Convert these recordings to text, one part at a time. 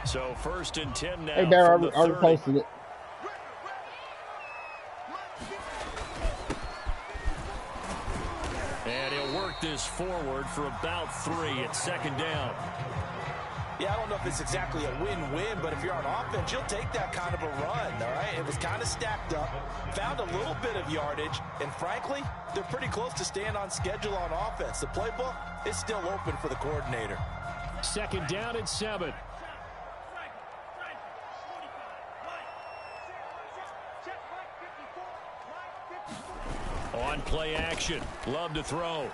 So 1st and 10 now. Hey, Barry, from the I reposted it. And he'll work this forward for about 3 at 2nd down. Yeah, I don't know if it's exactly a win-win, but if you're on offense, you'll take that kind of a run, all right? It was kind of stacked up, found a little bit of yardage, and frankly, they're pretty close to staying on schedule on offense. The playbook is still open for the coordinator. 2nd down and 7. On play action, Love to throw.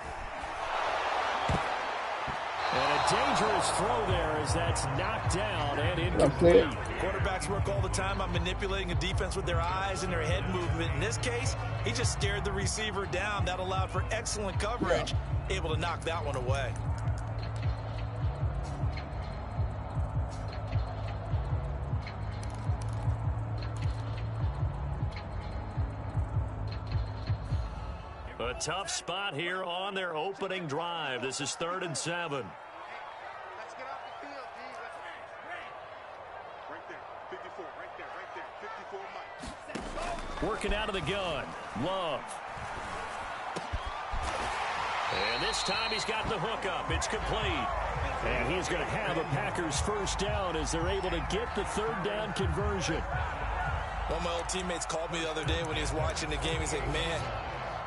And a dangerous throw there as that's knocked down and incomplete. Quarterbacks work all the time on manipulating a defense with their eyes and their head movement. In this case, he just stared the receiver down. That allowed for excellent coverage, able to knock that one away. A tough spot here on their opening drive. This is 3rd and 7. Let's get off the field, D. Right there. 54. Right there. 54, Mike. Working out of the gun. Love. And this time he's got the hook up. It's complete. And he's going to have a Packers 1st down as they're able to get the 3rd down conversion. One of my old teammates called me the other day when he was watching the game. He's like, man,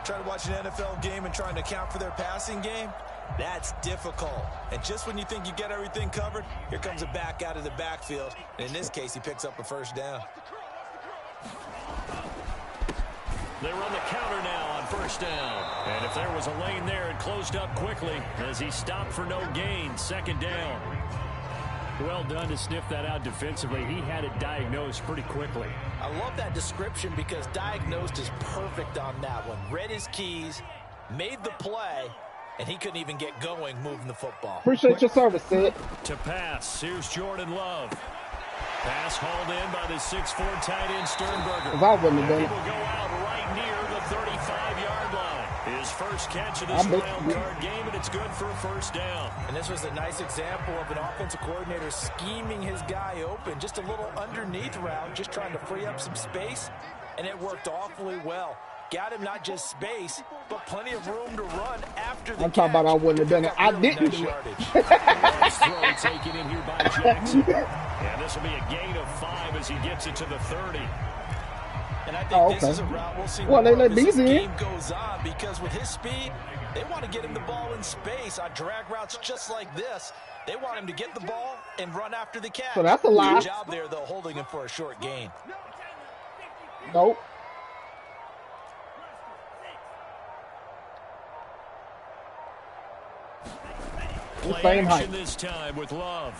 trying to watch an NFL game and trying to account for their passing game, that's difficult. And just when you think you get everything covered, here comes a back out of the backfield. And in this case, he picks up a 1st down. They run the counter now on 1st down. And if there was a lane there, it closed up quickly as he stopped for no gain. 2nd down. Well done to sniff that out defensively. He had it diagnosed pretty quickly. I love that description because diagnosed is perfect on that one. Read his keys, made the play, and he couldn't even get going moving the football. Appreciate your service, Sid. To pass, here's Jordan Love. Pass hauled in by the 6'4" tight end Sternberger. If I wouldn't have And he done will it. go out right near the 35-yard line. His first catch of this wild card game, and it's good for a 1st down. And this was a nice example of an offensive coordinator scheming his guy open. Just a little underneath route, just trying to free up some space, and it worked awfully well. Got him not just space, but plenty of room to run after the I'm talking about I wouldn't have done it. I didn't do Nice throw taken in here by Jackson. And this will be a gain of 5 as he gets it to the 30. And I think this is a route we'll see well, they let as this these in. game goes on, because with his speed, they want to get him the ball in space on drag routes just like this. They want him to get the ball and run after the catch. So that's a lie. Good job there, though, holding him for a short gain. Nope. Play Same action height. this time with Love.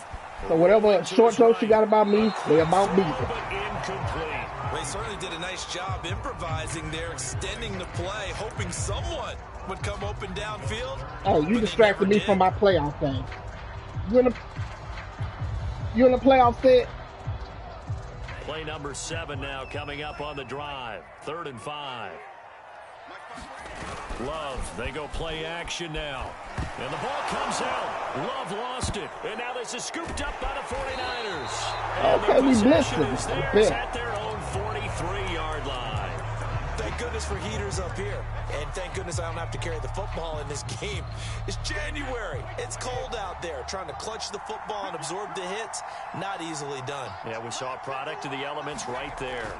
So whatever short jokes you got about me, they about me. But incomplete. They certainly did a nice job improvising there, extending the play, hoping someone would come open downfield. Oh, you distracted me from my playoff thing. You in the playoff set? Play number 7 now coming up on the drive. 3rd and 5. Love, they go play action now. And the ball comes out. Love lost it. And now this is scooped up by the 49ers. And Okay, the we blessed possession it. is theirs at their own 43-yard line. Thank goodness for heaters up here. And thank goodness I don't have to carry the football in this game. It's January. It's cold out there. Trying to clutch the football and absorb the hits, not easily done. Yeah, we saw a product of the elements right there.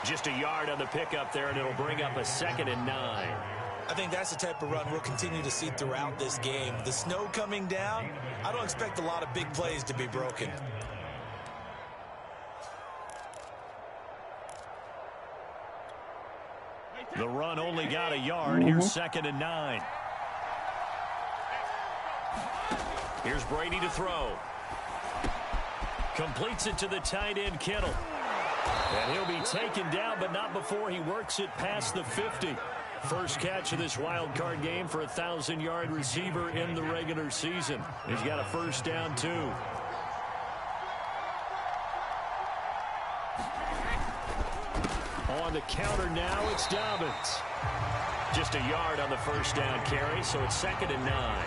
Just a yard on the pickup there, and it'll bring up a 2nd and 9. I think that's the type of run we'll continue to see throughout this game. The snow coming down, I don't expect a lot of big plays to be broken. The run only got a yard. Here's 2nd and 9. Here's Brady to throw. Completes it to the tight end, Kittle. And he'll be taken down, but not before he works it past the 50. First catch of this wild card game for a 1,000-yard receiver in the regular season. He's got a 1st down, too. On the counter now, it's Dobbins. Just a yard on the first down carry, so it's 2nd and 9.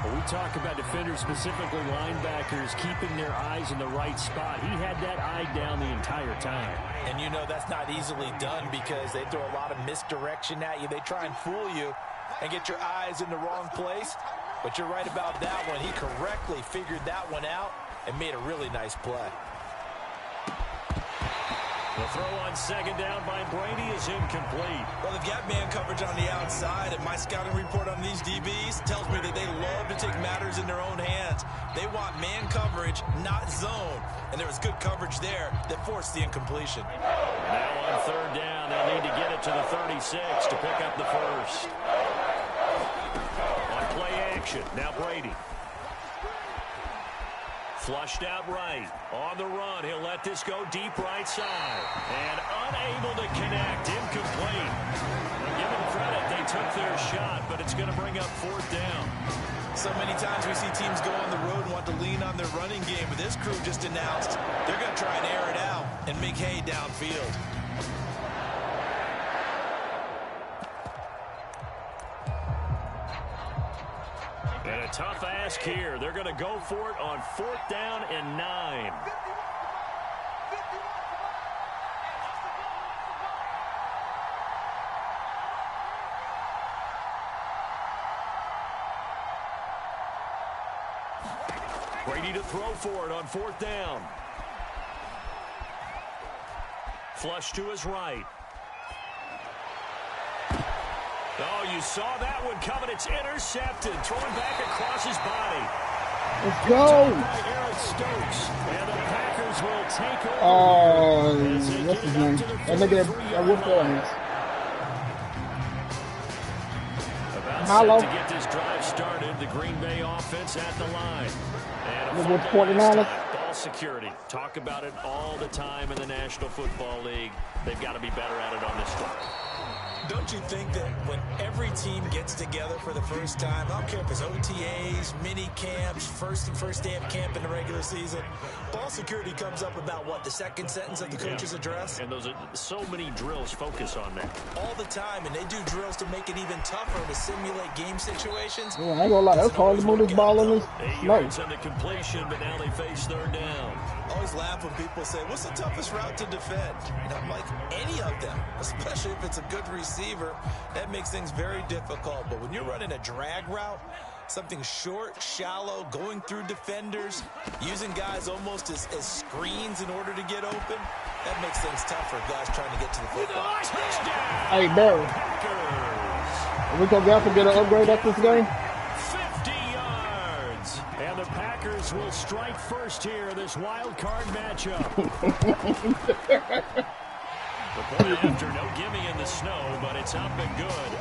Well, we talk about defenders, specifically linebackers, keeping their eyes in the right spot. He had that eye down the entire time. And you know that's not easily done because they throw a lot of misdirection at you. They try and fool you and get your eyes in the wrong place. But you're right about that one. He correctly figured that one out and made a really nice play. The throw on 2nd down by Brady is incomplete. Well, they've got man coverage on the outside, and my scouting report on these DBs tells me that they love to take matters in their own hands. They want man coverage, not zone. And there was good coverage there that forced the incompletion. Now on 3rd down, they'll need to get it to the 36 to pick up the first. On play action, now Brady. Flushed out right. On the run, he'll let this go deep right side. And unable to connect. Incomplete. Give them credit. They took their shot, but it's going to bring up 4th down. So many times we see teams go on the road and want to lean on their running game, but this crew just announced they're going to try and air it out and make hay downfield. And a tough ask here. They're going to go for it on 4th down and 9. Brady to throw for it on 4th down. Flush to his right. Oh, you saw that one coming. It's intercepted. Thrown back across his body. Let's go. By Aaron Stokes. And the Packers will take over. Oh, what's his name? And look at that whip hands. About set to get this drive started. The Green Bay offense at the line. And with 49ers. Ball security. Talk about it all the time in the National Football League. They've got to be better at it on this drive. Don't you think that when every team gets together for the first time, I don't care if it's OTAs, mini camps, first day of camp in the regular season, ball security comes up about what, the second sentence of the coach's address? And those are so many drills focus on that. All the time, and they do drills to make it even tougher to simulate game situations. Yeah, I ain't gonna lie, that's hard to move this ball in this. 8 yards on the completion, but now they face 3rd down. I always laugh when people say, what's the toughest route to defend? And I'm like, any of them, especially if it's a good receiver. That makes things very difficult. But when you're running a drag route, something short, shallow, going through defenders, using guys almost as screens in order to get open, that makes things tough for guys trying to get to the football. Hey, Barry. Are we gonna get an upgrade at this game? 50 yards. And the Packers will strike first here, this wild card matchup. The point after, no gimme in the snow, but it's up and good.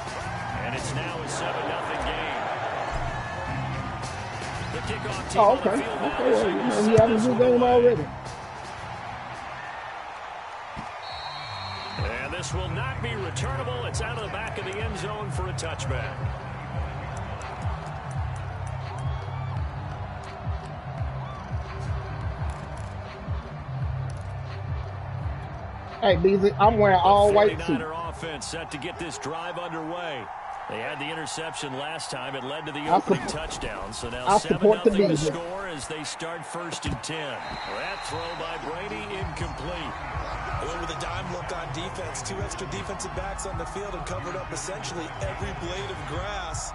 And it's now a 7-0 game. The kickoff team on the field now. Okay. He having a good game already. And this will not be returnable. It's out of the back of the end zone for a touchback. Hey, BZ, I'm wearing all white too. 49er offense set to get this drive underway. They had the interception last time. It led to the opening touchdown. So now 7-0 to score as they start 1st and 10. That throw by Brady incomplete. With a dime look on defense, 2 extra defensive backs on the field and covered up essentially every blade of grass.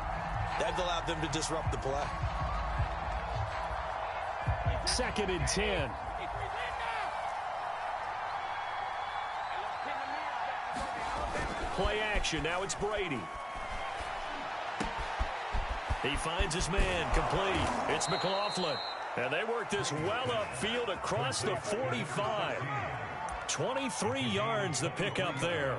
That allowed them to disrupt the play. 2nd and 10. Play action. Now it's Brady. He finds his man complete. It's McLaughlin. And they work this well upfield across the 45. 23 yards the pickup there.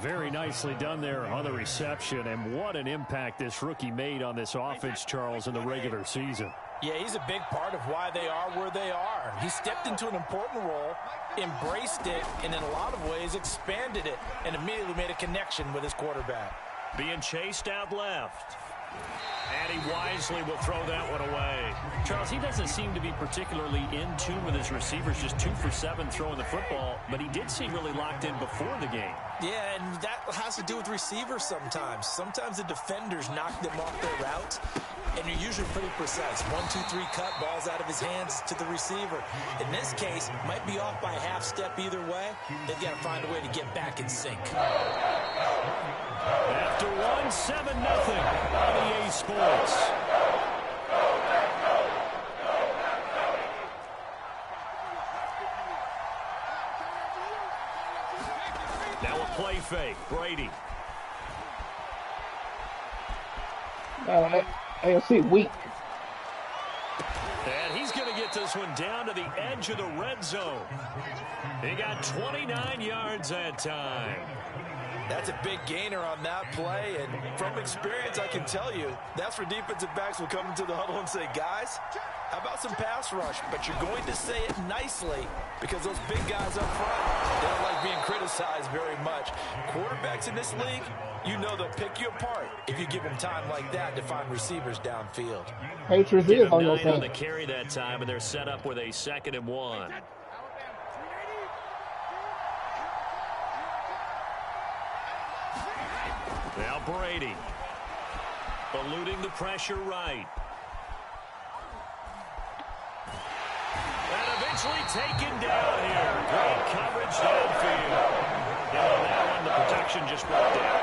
Very nicely done there on the reception. And what an impact this rookie made on this offense, Charles, in the regular season. Yeah, he's a big part of why they are where they are. He stepped into an important role, embraced it, and in a lot of ways expanded it, and immediately made a connection with his quarterback. Being chased out left. And he wisely will throw that one away. Charles, he doesn't seem to be particularly in tune with his receivers, just 2 for 7 throwing the football, but he did seem really locked in before the game. Yeah, and that has to do with receivers sometimes. Sometimes the defenders knock them off their routes, and you're usually pretty precise. 1, 2, 3 cut, balls out of his hands to the receiver. In this case, might be off by a half step either way. They've got to find a way to get back in sync. After 1, 7-0 on EA Sports. Now a play fake. Brady. AFC weak. And he's going to get this one down to the edge of the red zone. He got 29 yards that time. That's a big gainer on that play, and from experience, I can tell you, that's where defensive backs will come into the huddle and say, guys, how about some pass rush? But you're going to say it nicely because those big guys up front, they don't like being criticized very much. Quarterbacks in this league, you know they'll pick you apart if you give them time like that to find receivers downfield. Patriots is on your 9 on side. the carry that time, and they're set up with a 2nd and 1. Now Brady, eluding the pressure right. And eventually taken down here. Great coverage downfield. And on that one, the protection just broke down.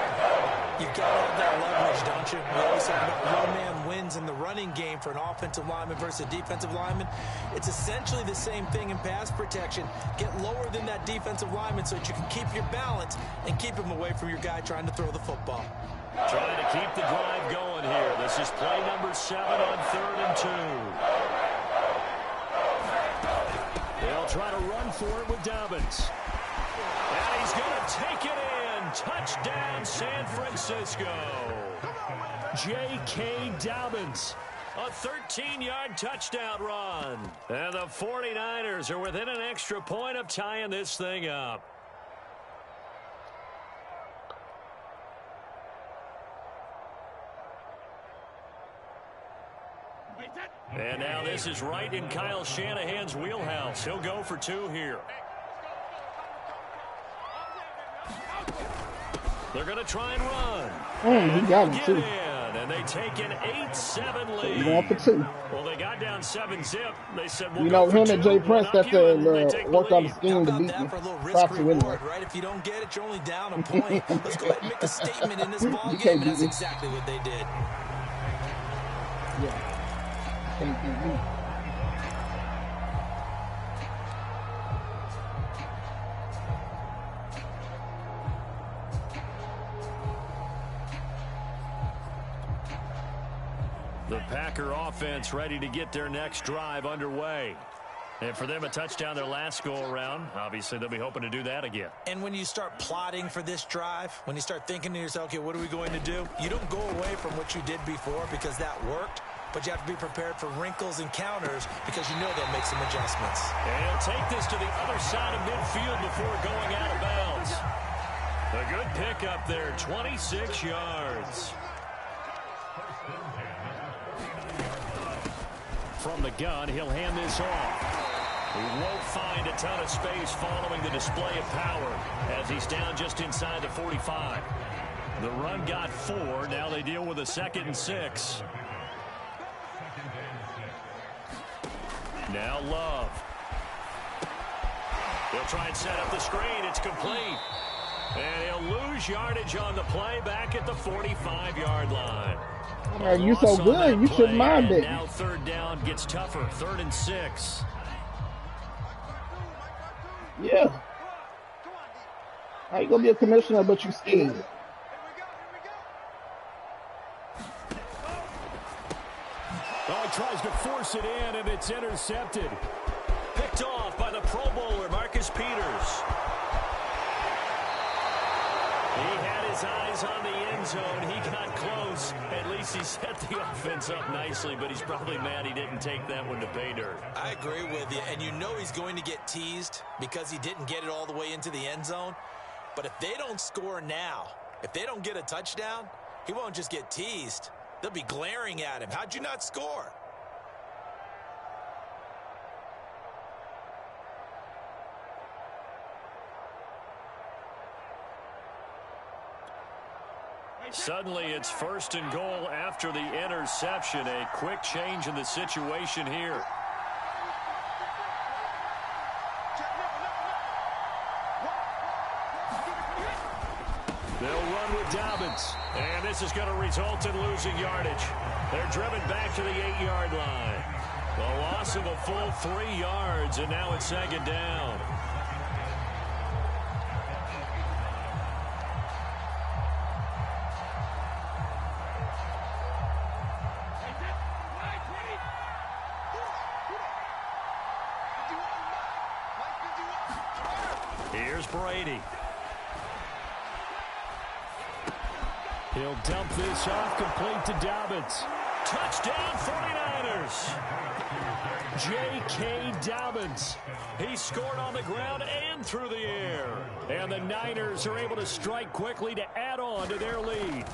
You've got to have that leverage, don't you? We always talk about low man wins in the running game for an offensive lineman versus a defensive lineman. It's essentially the same thing in pass protection. Get lower than that defensive lineman so that you can keep your balance and keep him away from your guy trying to throw the football. Trying to keep the drive going here. This is play number 7 on 3rd and 2. They'll try to run for it with Dobbins. And he's going to take it in. Touchdown, San Francisco. J.K. Dobbins. A 13-yard touchdown run. And the 49ers are within an extra point of tying this thing up. And now this is right in Kyle Shanahan's wheelhouse. He'll go for 2 here. They're going to try and run. He got him, too. And they take an 8-7 lead. Going for 2. Well, they got down 7-zip. They said, You know, him and Jay Prince, that's worked on the scheme to How beat about me. that for a little risk Props to win reward, right? If you don't get it, you're only down a point. Let's go ahead and make a statement in this ball You game, can't and that's beat me. exactly what they did. Yeah. Can't beat me. The Packer offense ready to get their next drive underway. And for them, a touchdown their last go-around. Obviously, they'll be hoping to do that again. And when you start plotting for this drive, when you start thinking to yourself, okay, what are we going to do? You don't go away from what you did before because that worked, but you have to be prepared for wrinkles and counters because you know they'll make some adjustments. And he'll take this to the other side of midfield before going out of bounds. A good pickup there, 26 yards. From the gun, he'll hand this off. He won't find a ton of space following the display of power as he's down just inside the 45. The run got 4. Now they deal with a 2nd and 6. Now Love. He'll try and set up the screen. It's complete. And he'll lose yardage on the play back at the 45-yard line. Man, you so good, you shouldn't mind it. Now 3rd down gets tougher. 3rd and 6. Yeah. How you gonna be a commissioner but you scared? Oh, he tries to force it in, and it's intercepted. Picked off by the Pro Bowler, Marcus Peters. He had his eyes on the end zone. He got close. At least he set the offense up nicely, but he's probably mad he didn't take that one to pay dirt. I agree with you, and you know he's going to get teased because he didn't get it all the way into the end zone. But if they don't score now, if they don't get a touchdown, he won't just get teased. They'll be glaring at him. How'd you not score? Suddenly, it's 1st and goal after the interception. A quick change in the situation here. They'll run with Dobbins. And this is going to result in losing yardage. They're driven back to the 8-yard line. The loss of a full 3 yards, and now it's 2nd down. Here's Brady. He'll dump this off, complete to Dobbins. Touchdown 49ers. J.K. Dobbins. He scored on the ground and through the air. And the Niners are able to strike quickly to add on to their lead.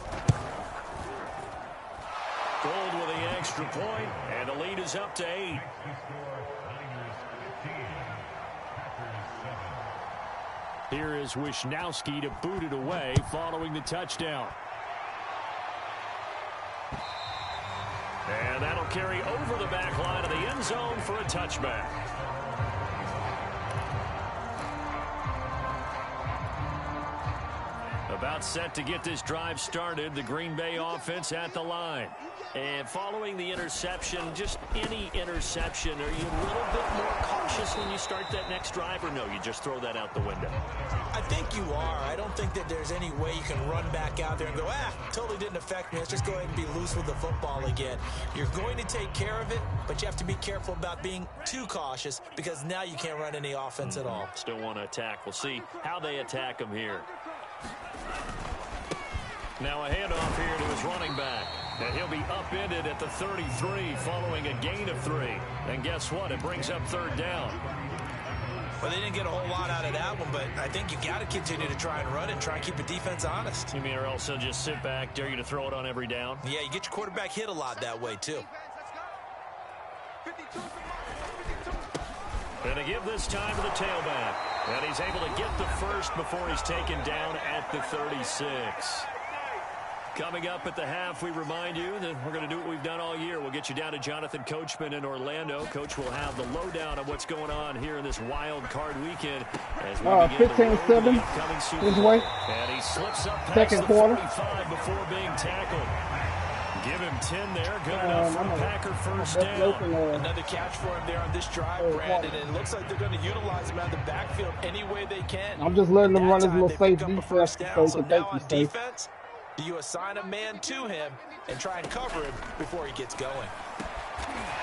Gold with the extra point, and the lead is up to 8. Here is Wisnowski to boot it away following the touchdown. And that'll carry over the back line of the end zone for a touchback. About set to get this drive started, the Green Bay offense at the line. And following the interception, just any interception, are you a little bit more cautious when you start that next drive, or no, you just throw that out the window? I think you are. I don't think that there's any way you can run back out there and go, totally didn't affect me. Let's just go ahead and be loose with the football again. You're going to take care of it, but you have to be careful about being too cautious because now you can't run any offense at all. Still want to attack. We'll see how they attack him here. Now a handoff here to his running back. And he'll be upended at the 33 following a gain of 3. And guess what? It brings up 3rd down. Well, they didn't get a whole lot out of that one, but I think you got to continue to try and run and try and keep the defense honest. You mean or else they'll just sit back, dare you to throw it on every down? Yeah, you get your quarterback hit a lot that way, too. And to give this time to the tailback. And he's able to get the first before he's taken down at the 36. Coming up at the half, we remind you that we're going to do what we've done all year. We'll get you down to Jonathan Coachman in Orlando. Coach will have the lowdown of what's going on here in this wild card weekend. As we 15-7 his way. And he slips up past Second the quarter. 45 before being tackled. Give him 10 there. Good enough for Packer first down. Another catch for him there on this drive, Brandon. And it looks like they're going to utilize him out of the backfield any way they can. I'm just letting them run his little safe defense so now on defense, you assign a man to him and try and cover him before he gets going.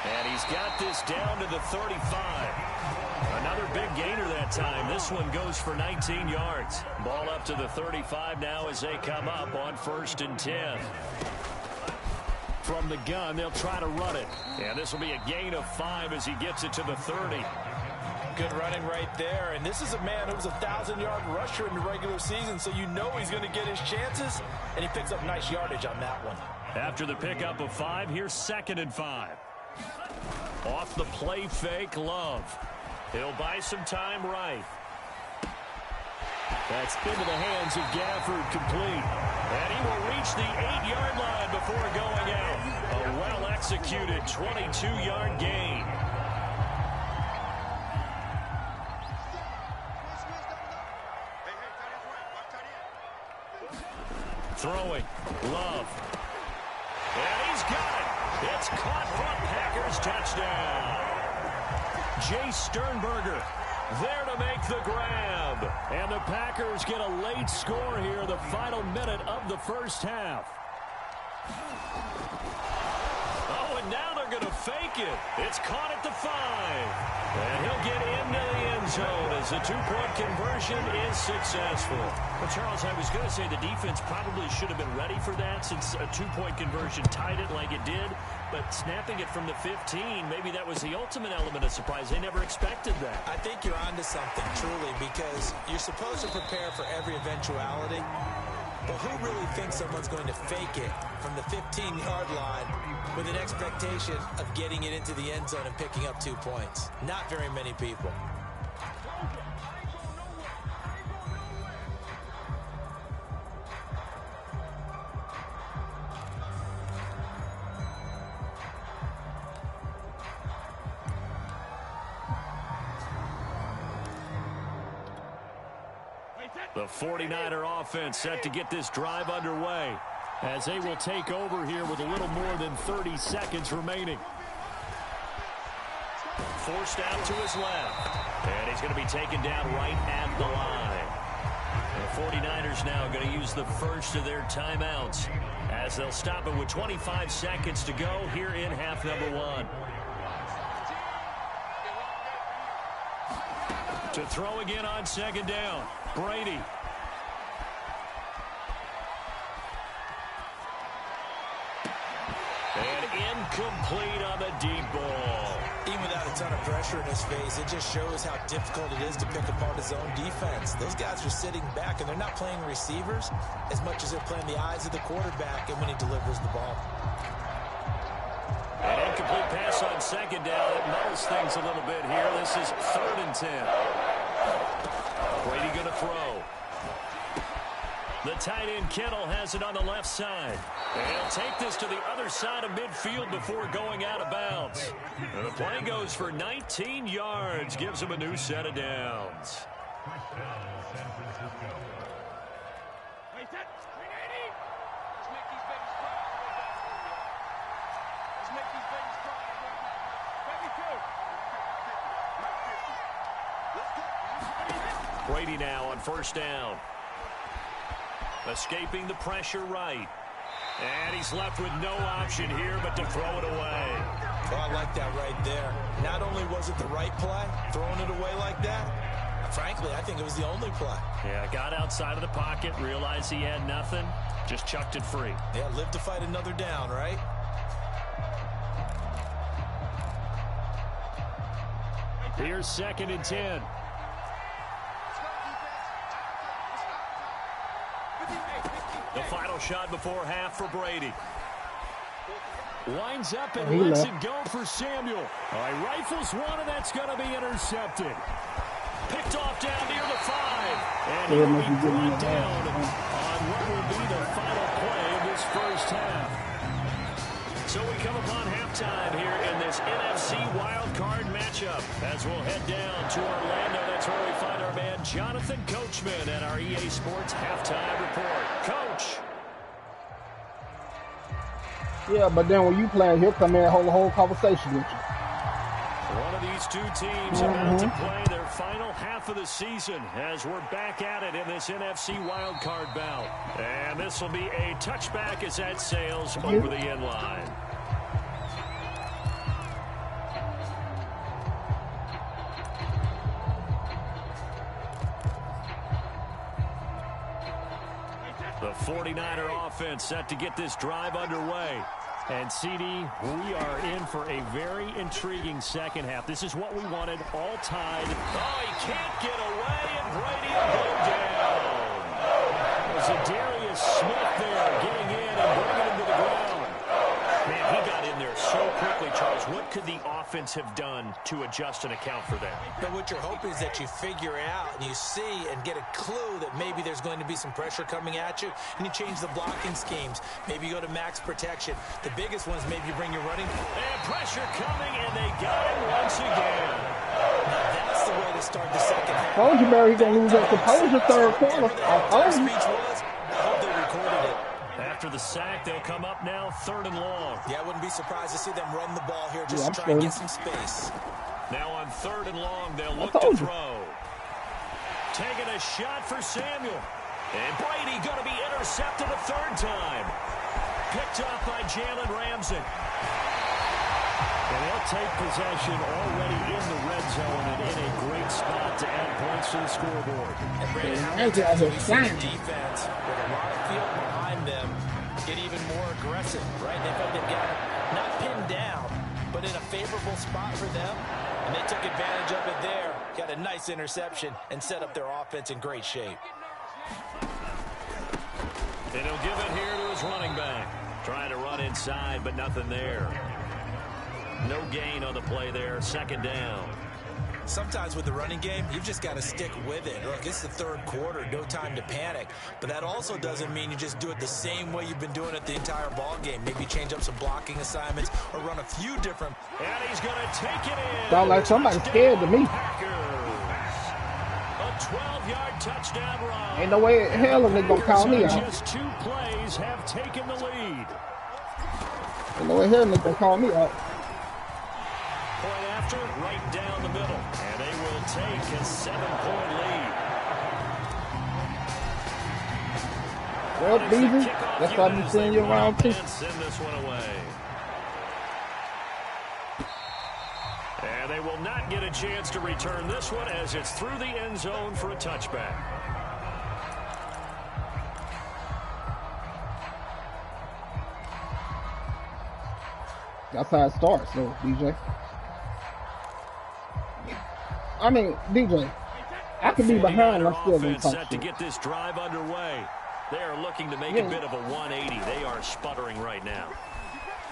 And he's got this down to the 35. Another big gainer that time. This one goes for 19 yards. Ball up to the 35 now as they come up on 1st and 10. From the gun, they'll try to run it. And this will be a gain of 5 as he gets it to the 30. Good running right there. And this is a man who was a 1,000-yard rusher in the regular season, so you know he's going to get his chances, and he picks up nice yardage on that one. After the pickup of 5, here's 2nd and 5. Off the play fake, Love. He'll buy some time right. That's into the hands of Gafford, complete. And he will reach the 8-yard line before going out. A well-executed 22-yard gain. Throwing, Love. And he's got it. It's caught for a Packers touchdown. Jay Sternberger there to make the grab. And the Packers get a late score here, the final minute of the first half. Oh, and now they're going to fake it. It's caught at the 5. And he'll get into the end zone as the 2-point conversion is successful. Well, Charles, I was going to say the defense probably should have been ready for that since a 2-point conversion tied it like it did. But snapping it from the 15, maybe that was the ultimate element of surprise. They never expected that. I think you're onto something, truly, because you're supposed to prepare for every eventuality. But who really thinks someone's going to fake it from the 15-yard line with an expectation of getting it into the end zone and picking up 2 points? Not very many people. The 49er offense set to get this drive underway as they will take over here with a little more than 30 seconds remaining. Forced out to his left. And he's going to be taken down right at the line. The 49ers now going to use the first of their timeouts as they'll stop it with 25 seconds to go here in half number 1. To throw again on second down. Brady. And incomplete on the deep ball. Even without a ton of pressure in his face, it just shows how difficult it is to pick apart his own defense. Those guys are sitting back, and they're not playing receivers as much as they're playing the eyes of the quarterback and when he delivers the ball. An incomplete pass on second down. It muddles things a little bit here. This is 3rd and 10. Brady going to throw. The tight end Kittle has it on the left side. And he'll take this to the other side of midfield before going out of bounds. And the play goes for 19 yards. Gives him a new set of downs. Brady now on first down. Escaping the pressure right. And he's left with no option here but to throw it away. Oh, I like that right there. Not only was it the right play, throwing it away like that, frankly, I think it was the only play. Yeah, got outside of the pocket, realized he had nothing, just chucked it free. Yeah, live to fight another down, right? Here's 2nd and 10. The final shot before half for Brady. Winds up and lets it go for Samuel. All right, rifles one, and that's going to be intercepted. Picked off down near the 5. And he'll be brought down on what will be the final play of this first half. So we come upon halftime here in this NFC wildcard matchup as we'll head down to Orlando. That's where we find our man Jonathan Coachman at our EA Sports Halftime Report. Coach. Yeah, but then when you play, he'll come in and hold the whole conversation with you. One of these two teams about to play their final half of the season as we're back at it in this NFC wildcard bout. And this will be a touchback as that sails over the end line. The 49er offense set to get this drive underway. And, CD, we are in for a very intriguing second half. This is what we wanted, all tied. Oh, he can't get away, and Brady will go down. There's Darius Smith there getting in and bringing him to the ground. Man, he got in there so quickly, Charles. What could the offense have done to adjust and account for that? But what you're hoping is that you figure out and you see and get a clue that maybe there's going to be some pressure coming at you, and you change the blocking schemes. Maybe you go to max protection. The biggest one is maybe you bring your running. And pressure coming, and they got him once again. Now that's the way to start the second half. I told you, Barry, he's going to lose that composure third quarter. I told you. Speech was, I hope they recorded it. After the sack, they'll come up now 3rd and long. Yeah, I wouldn't be surprised to see them run the ball here just to try and get some space. Now on 3rd and long, they'll look to throw. Taking a shot for Samuel. And Brady going to be intercepted a 3rd time. Picked up by Jalen Ramsey. And they'll take possession already in the red zone and in a great spot to add points to the scoreboard. And Brady, how many times have we seen a defense with a lot of field behind them get even more aggressive, right? They felt they've got not pinned down, but in a favorable spot for them, and they took advantage of it there, got a nice interception, and set up their offense in great shape. And he'll give it here to his running back. Trying to run inside, but nothing there. No gain on the play there. Second down. Sometimes with the running game, you've just got to stick with it. Look, it's the third quarter, no time to panic. But that also doesn't mean you just do it the same way you've been doing it the entire ball game. Maybe change up some blocking assignments or run a few different. And he's going to take it in. Sound like somebody's scared to me. A 12-yard touchdown run. Ain't no way in hell they're going to call me out. Just 2 plays have taken the lead. Ain't no way in hell they're going to call me out. Point after, right down the middle. And they will take a 7-point lead. Well, Beasley, that's why I'm seeing you around too. Send this one away. And they will not get a chance to return this one as it's through the end zone for a touchback. That's how it starts, though, DJ. I mean, DJ, I could be behind. I'm still going to talk set to get this drive underway. They are looking to make a bit of a 180. They are sputtering right now.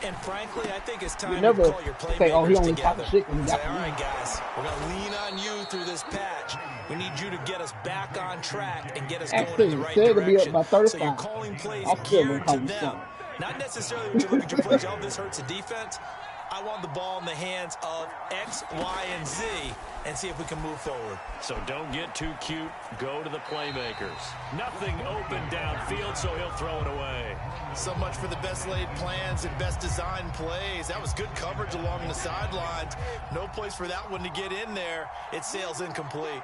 And frankly, I think it's time you never to call your playmakers say, oh, he only together. shit when he got Say, all right, guys, we're going to lean on you through this patch. We need you to get us back on track and get us going in the right direction. To be up by 35. So you're calling plays I'll still geared to them. something. Not necessarily when you look at your plays, oh, this hurts the defense. I want the ball in the hands of X, Y, and Z and see if we can move forward. So don't get too cute. Go to the playmakers. Nothing open downfield, so he'll throw it away. So much for the best laid plans and best designed plays. That was good coverage along the sidelines. No place for that one to get in there. It sails incomplete.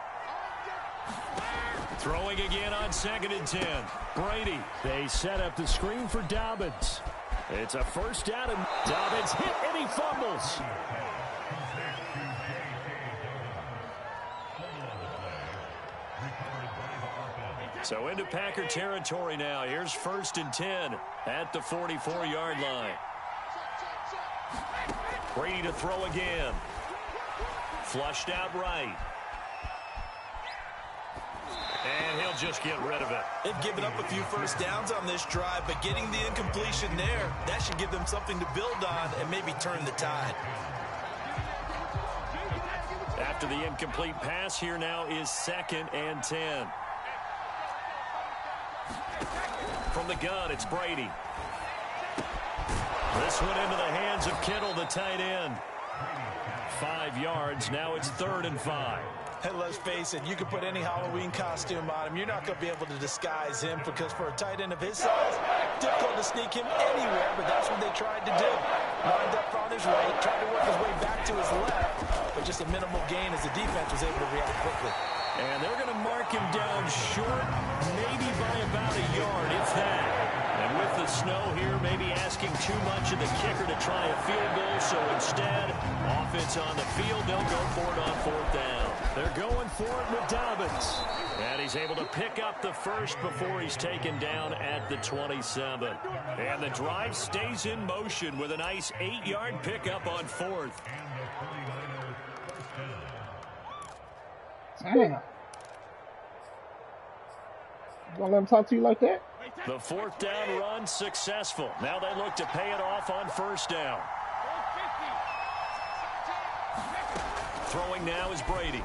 Throwing again on 2nd and 10. Brady. They set up the screen for Dobbins. It's a first down, and Dobbins hit, and he fumbles. So into Packer territory now. Here's 1st and 10 at the 44-yard line. Brady to throw again. Flushed out right. And he'll just get rid of it. They've given up a few first downs on this drive, but getting the incompletion there, that should give them something to build on and maybe turn the tide. After the incomplete pass, here now is 2nd and 10. From the gun, it's Brady. This one into the hands of Kittle, the tight end. 5 yards. Now it's 3rd and 5. Hey, let's face it, you can put any Halloween costume on him. You're not going to be able to disguise him because for a tight end of his size, difficult to sneak him anywhere, but that's what they tried to do. Lined up on his right, tried to work his way back to his left, but just a minimal gain as the defense was able to react quickly. And they're going to mark him down short, maybe by about a yard, if that. And with the snow here, maybe asking too much of the kicker to try a field goal, so instead, offense on the field, they'll go for it on 4th down. They're going for it with Dobbins. And he's able to pick up the first before he's taken down at the 27. And the drive stays in motion with a nice 8-yard pickup on 4th. Damn. You gonna let him talk to you like that? The 4th down run successful. Now they look to pay it off on 1st down. Throwing now is Brady.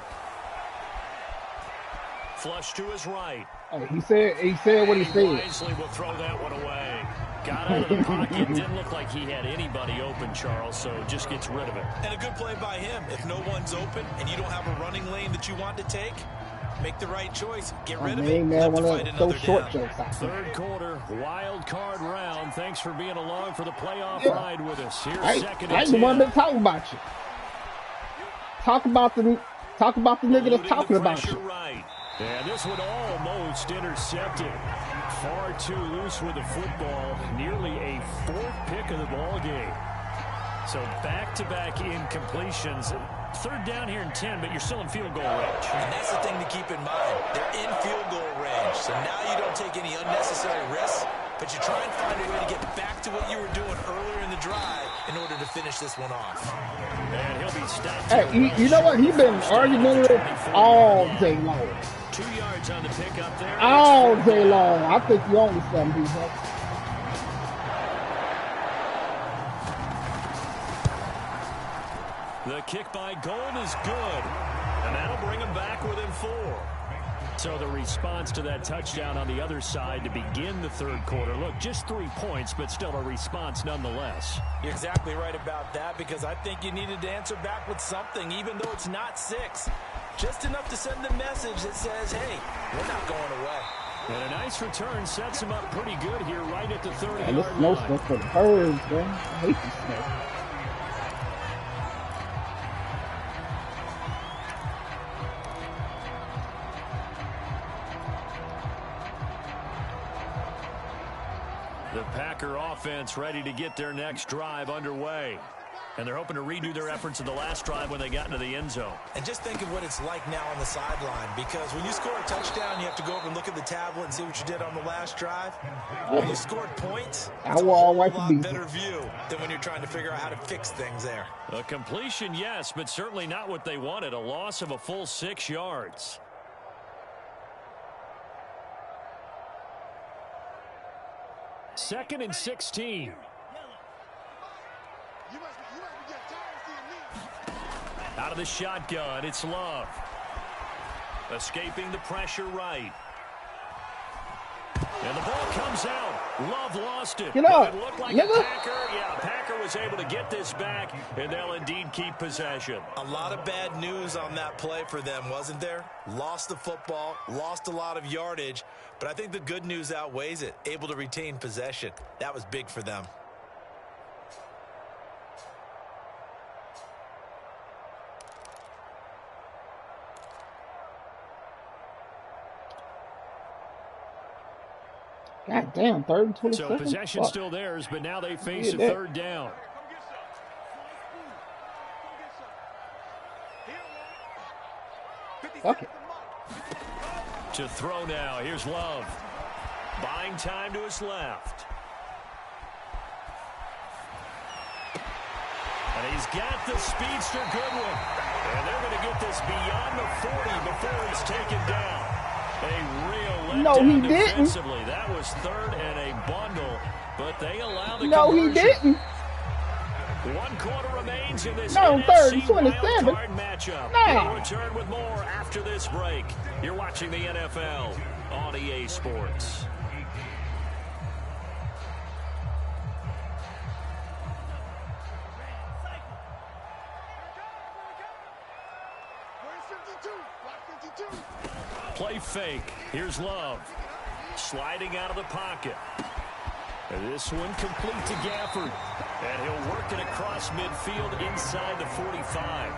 Flush to his right. Oh, he said what he said. Wisely will throw that one away. Got out of the pocket. Didn't look like he had anybody open, Charles, so just gets rid of it. And a good play by him. If no one's open and you don't have a running lane that you want to take, make the right choice. Get rid of it. Man, one of those short jokes. 3rd quarter, wild card round. Thanks for being along for the playoff ride with us. Here's 2nd and 10. I ain't the one that talk about you. Talk about the nigga that's talking about you. Right. And this one almost intercepted. Far too loose with the football. Nearly a 4th pick of the ball game. So back-to-back incompletions. 3rd down here in 10, but you're still in field goal range. And that's the thing to keep in mind. They're in field goal range. So now you don't take any unnecessary risks, but you try and find a way to get back to what you were doing earlier in the drive in order to finish this one off. And he'll be stopped. Hey, you know what? He's been argumentative all day long. 2 yards on the pickup there. All day long. I think you only 70, huh? The kick by Gold is good, and that'll bring him back within 4. So the response to that touchdown on the other side to begin the third quarter. Look, just 3 points, but still a response nonetheless. You're exactly right about that, because I think you needed to answer back with something, even though it's not 6. Just enough to send the message that says, hey, we're not going away. And a nice return sets him up pretty good here right at the 30-yard line. This snow stuff for the birds, man. I hate the snow. The Packer offense ready to get their next drive underway. And they're hoping to redo their efforts in the last drive when they got into the end zone. And just think of what it's like now on the sideline, because when you score a touchdown, you have to go over and look at the tablet and see what you did on the last drive. When you scored points, it's a whole lot better view than when you're trying to figure out how to fix things there. A completion, yes, but certainly not what they wanted. A loss of a full 6 yards. Second and 16. Out of the shotgun, it's Love. Escaping the pressure right. And the ball comes out. Love lost it. Get up. It looked like a Packer. Yeah, Packer was able to get this back, and they'll indeed keep possession. A lot of bad news on that play for them, wasn't there? Lost the football, lost a lot of yardage, but I think the good news outweighs it. Able to retain possession. That was big for them. God damn, 3rd and 27. So possession still theirs, but now they face a third down. Okay. To throw now. Here's Love. Buying time to his left. And he's got the speedster Goodwin. And they're going to get this beyond the 40 before he's taken down. A real letdown defensively. That was 3rd and a bundle, but they allow the conversion. He didn't. 1 quarter remains in this No, NFC 27. wildcard matchup. We'll return with more after this break. You're watching the NFL on EA Sports. Play fake. Here's Love. Sliding out of the pocket. And this one complete to Gafford. And he'll work it across midfield inside the 45.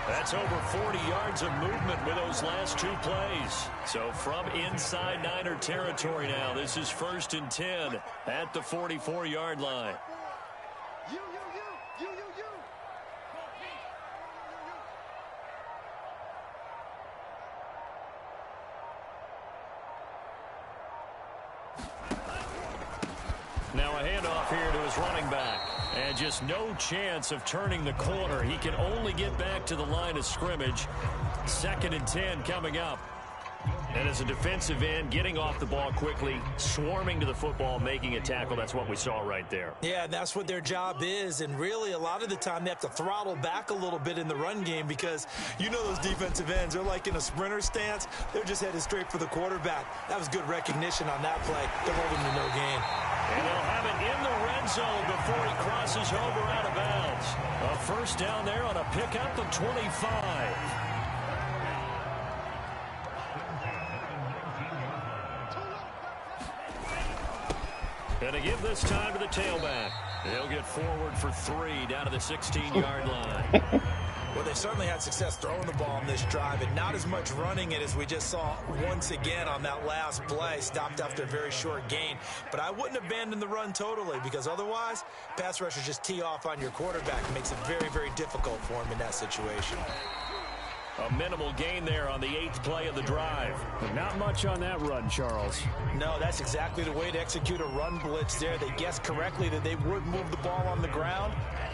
That's over 40 yards of movement with those last 2 plays. So from inside Niner territory now, this is 1st and 10 at the 44-yard line. Now a handoff here to his running back. And just no chance of turning the corner. He can only get back to the line of scrimmage. 2nd and 10 coming up. And as a defensive end, getting off the ball quickly, swarming to the football, making a tackle. That's what we saw right there. Yeah, and that's what their job is. And really, a lot of the time, they have to throttle back a little bit in the run game because you know those defensive ends, they're like in a sprinter stance. They're just headed straight for the quarterback. That was good recognition on that play. They're holding to no gain. And they'll have it in the red zone before he crosses over out of bounds. A first down there on a pickup of 25. And to give this time to the tailback. He'll get forward for 3 down to the 16-yard line. Well, they certainly had success throwing the ball on this drive, and not as much running it as we just saw once again on that last play. Stopped after a very short gain. But I wouldn't abandon the run totally, because otherwise, pass rushers just tee off on your quarterback. It makes it very, very difficult for him in that situation. A minimal gain there on the 8th play of the drive. Not much on that run, Charles. No, that's exactly the way to execute a run blitz there. They guessed correctly that they would move the ball on the ground,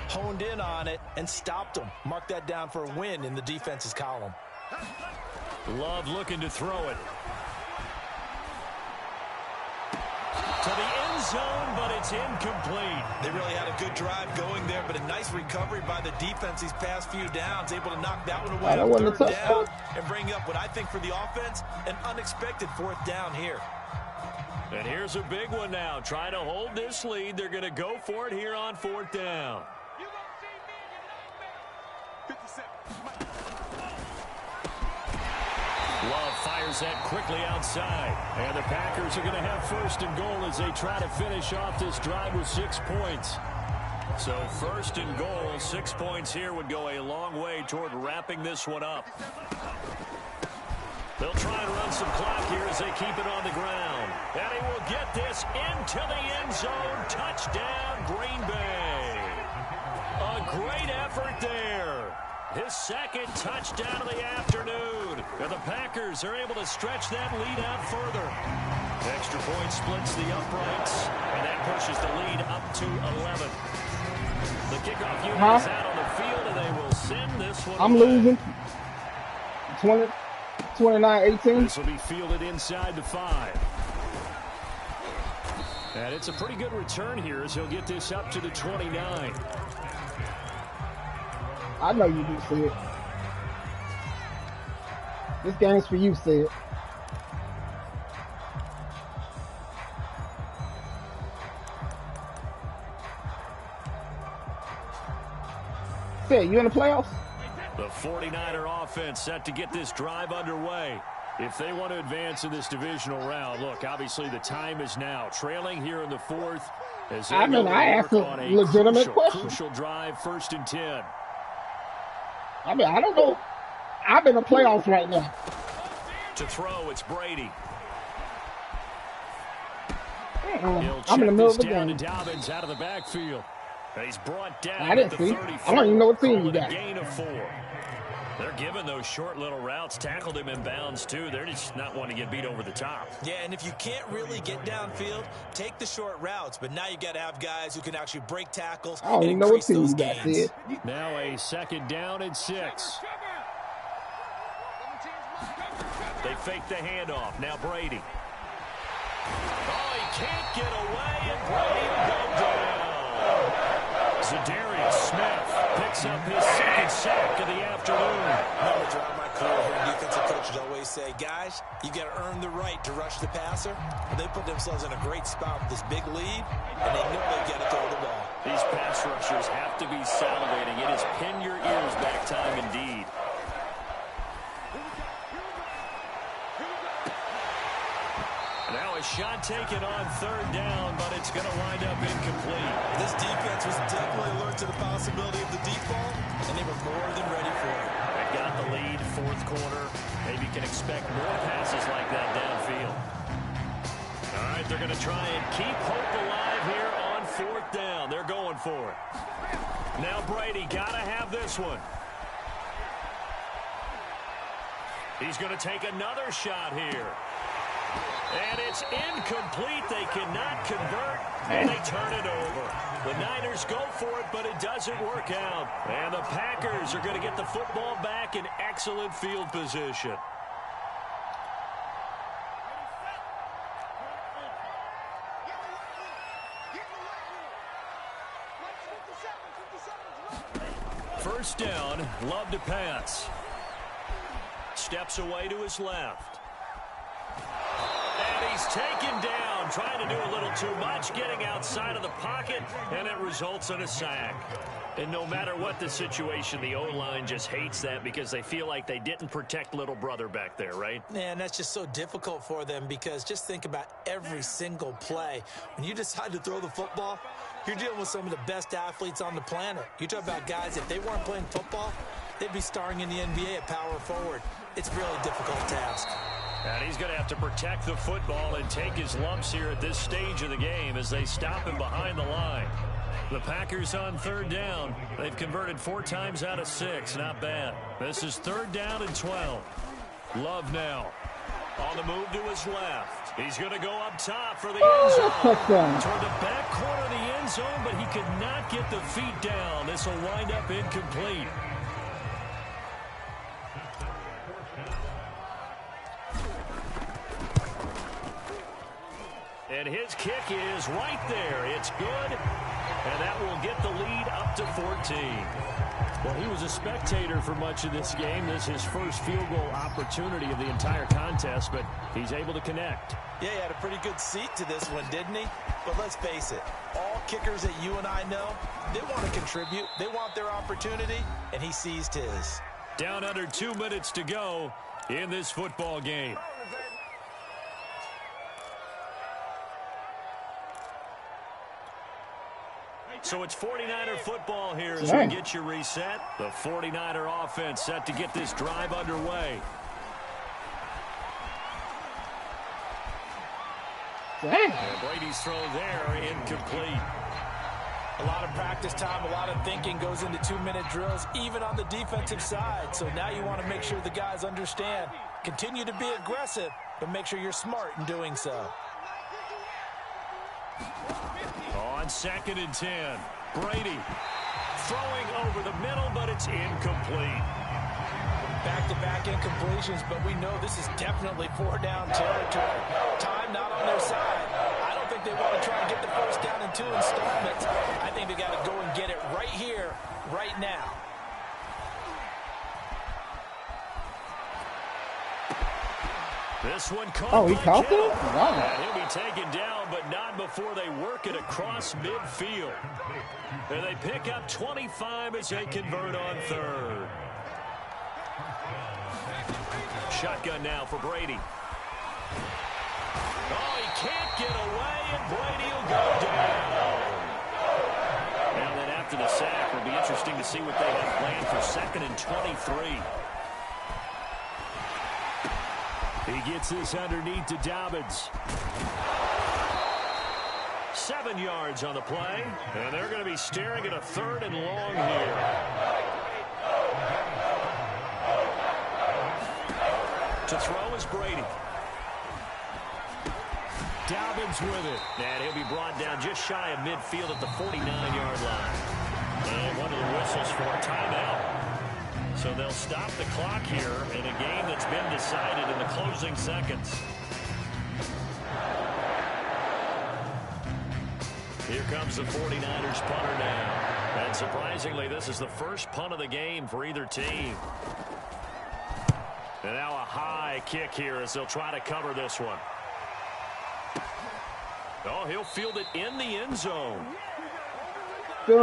honed in on it, and stopped them. Mark that down for a win in the defense's column. Love looking to throw it. To the end zone, but it's incomplete. They really had a good drive going there, but a nice recovery by the defense these past few downs, able to knock that one away on third down and bring up what I think for the offense, an unexpected fourth down here. And here's a big one now. Trying to hold this lead. They're going to go for it here on fourth down. You gonna see me in your nightmare. 57. Love fires that quickly outside. And the Packers are going to have first and goal as they try to finish off this drive with 6 points. So first and goal, 6 points here would go a long way toward wrapping this one up. They'll try and run some clock here as they keep it on the ground. And he will get this into the end zone. Touchdown, Green Bay. A great effort there. His second touchdown of the afternoon. And the Packers are able to stretch that lead out further. Extra point splits the uprights, and that pushes the lead up to 11. The kickoff unit is out on the field, and they will send this one I'm away. losing. 29-18. This will be fielded inside the 5. And it's a pretty good return here as he'll get this up to the 29. I know you do, Sid. This game's for you, Sid. Sid, you in the playoffs? The 49er offense set to get this drive underway. If they want to advance in this divisional round, look, obviously the time is now. Trailing here in the 4th. As I mean, I asked a legitimate question. Crucial drive, 1st and 10. I mean, I don't know. I'm in the playoffs right now. To throw, it's Brady. I'm in the middle of the game. Dobbins out of the backfield. And he's brought down. I didn't see. I don't even know what team you got. Gain of 4. They're giving those short little routes. Tackled him in bounds, too. They're just not wanting to get beat over the top. Yeah, and if you can't really get downfield, take the short routes. But now you got to have guys who can actually break tackles I don't and even know what increase team those you got, gains. Sid. Now a 2nd down and 6. They fake the handoff. Now Brady. Oh, he can't get away, and Brady will go down. Zadarius Smith picks up his 2nd sack of the afternoon. Throughout my career here, defensive coaches always say, guys, you got to earn the right to rush the passer. They put themselves in a great spot with this big lead, and they know they got to throw the ball. These pass rushers have to be salivating. It is pin your ears back time indeed. Now a shot taken on 3rd down, but it's going to wind up incomplete. This defense was definitely alert to the possibility of the deep ball, and they were more than ready for it. They got the lead, 4th quarter. Maybe can expect more passes like that downfield. All right, they're going to try and keep hope alive here on 4th down. They're going for it. Now Brady got to have this one. He's going to take another shot here. And it's incomplete. They cannot convert, and they turn it over. The Niners go for it, but it doesn't work out. And the Packers are going to get the football back in excellent field position. First down, Love to pass. Steps away to his left. And he's taken down, trying to do a little too much, getting outside of the pocket, and it results in a sack. And no matter what the situation, the O-line just hates that because they feel like they didn't protect little brother back there, right? Man, that's just so difficult for them because just think about every single play. When you decide to throw the football, you're dealing with some of the best athletes on the planet. You talk about guys, if they weren't playing football, they'd be starring in the NBA at power forward. It's a really difficult task. And he's going to have to protect the football and take his lumps here at this stage of the game as they stop him behind the line. The Packers on 3rd down. They've converted 4 times out of 6. Not bad. This is 3rd down and 12. Love now. On the move to his left. He's going to go up top for the end zone. Toward the back corner of the end zone, but he could not get the feet down. This will wind up incomplete. And his kick is right there. It's good, and that will get the lead up to 14. Well, he was a spectator for much of this game. This is his first field goal opportunity of the entire contest, but he's able to connect. Yeah, he had a pretty good seat to this one, didn't he? But let's face it, all kickers that you and I know, they want to contribute. They want their opportunity, and he seized his. Down under 2 minutes to go in this football game. So it's 49er football here as we get you reset. The 49er offense set to get this drive underway. Dang. And Brady's throw there incomplete. A lot of practice time, a lot of thinking goes into 2-minute drills, even on the defensive side. So now you want to make sure the guys understand. Continue to be aggressive, but make sure you're smart in doing so. On 2nd and 10, Brady throwing over the middle, but it's incomplete. Back-to-back incompletions, but we know this is definitely 4-down territory. Time not on their side. I don't think they want to try and get the first down in 2 installments. I think they got to go and get it right here, right now. This one caught. Oh, he caught him? Wow. And he'll be taken down, but not before they work it across midfield. And they pick up 25 as they convert on 3rd. Shotgun now for Brady. Oh, he can't get away, and Brady will go down. And then after the sack, it'll be interesting to see what they have planned for 2nd and 23. He gets this underneath to Dobbins. 7 yards on the play, and they're going to be staring at a 3rd and long here. To throw is Brady. Dobbins with it. And he'll be brought down just shy of midfield at the 49-yard line. And one of the whistles for a timeout. So they'll stop the clock here in a game that's been decided in the closing seconds. Here comes the 49ers punter now. And surprisingly, this is the first punt of the game for either team. And now a high kick here as they'll try to cover this one. Oh, he'll field it in the end zone. Hey!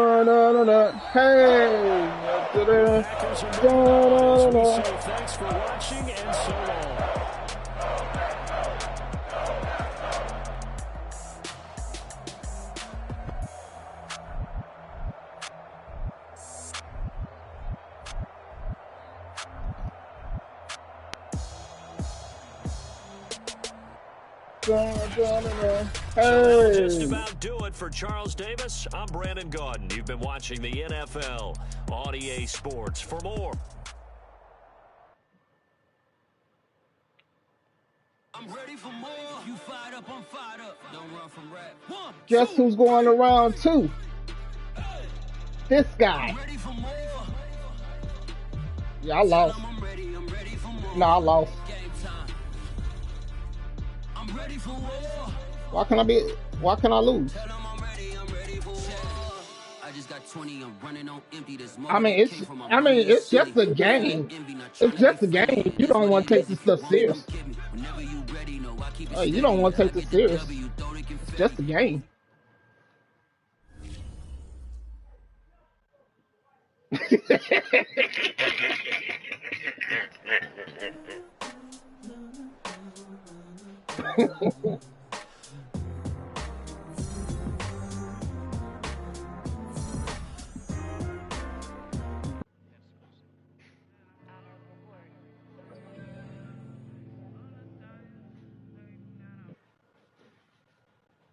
Thanks for watching, and so long. That'll just about do it for Charles Davis. I'm Brandon Gaudin. You've been watching the NFL on EA Sports. For more. I'm ready for more. You fired up, I'm fired up. Don't run from rap. Guess who's going around too? This guy. I'm ready for more. Yeah, I lost. I'm ready for more. No, I lost. Game time. I'm ready for war. Why can I lose? Tell 'em I'm ready for war. I just got 20, I'm running on empty. This It's just a game. It's just a game. You don't want to take this stuff serious. You don't want to take this serious. It's just a game.